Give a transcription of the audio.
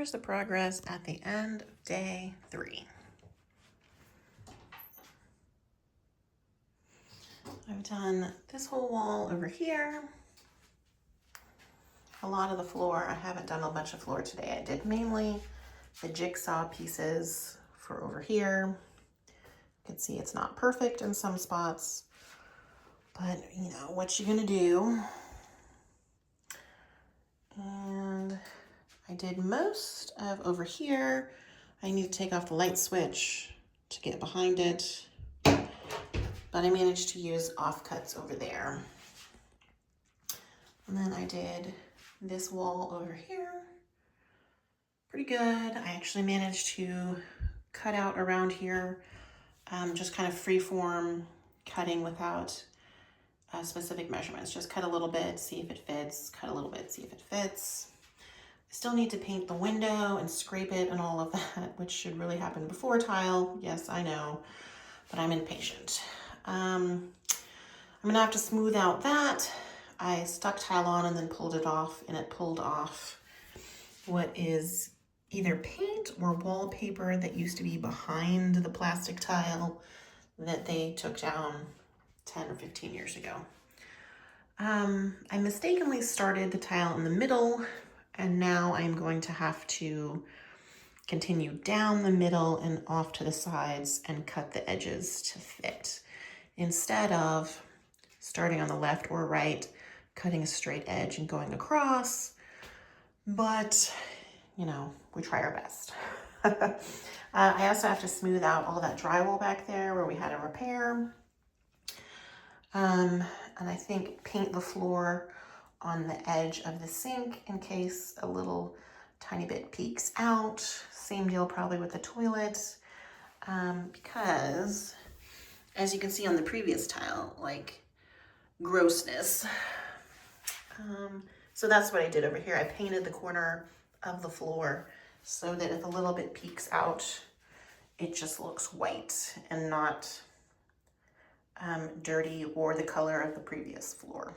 here's the progress at the end of day 3. I've done this whole wall over here. A lot of the floor, I haven't done a bunch of floor today. I did mainly the jigsaw pieces for over here. You can see it's not perfect in some spots, but you know, what you're gonna do. And I did most of over here. I need to take off the light switch to get behind it, but I managed to use offcuts over there. And then I did this wall over here. Pretty good. I actually managed to cut out around here, just kind of freeform cutting without specific measurements. Just cut a little bit, see if it fits, cut a little bit, see if it fits. I still need to paint the window and scrape it and all of that, which should really happen before tile. Yes, I know, but I'm impatient. I'm gonna have to smooth out that. I stuck tile on and then pulled it off, and it pulled off what is either paint or wallpaper that used to be behind the plastic tile that they took down 10 or 15 years ago. I mistakenly started the tile in the middle, and now I'm going to have to continue down the middle and off to the sides and cut the edges to fit, instead of starting on the left or right, cutting a straight edge and going across. But, you know, we try our best. I also have to smooth out all that drywall back there where we had a repair. And I think paint the floor on the edge of the sink in case a little tiny bit peeks out. Same deal probably with the toilet, because as you can see on the previous tile, like grossness. So that's what I did over here. I painted the corner of the floor so that if a little bit peeks out, it just looks white and not dirty or the color of the previous floor.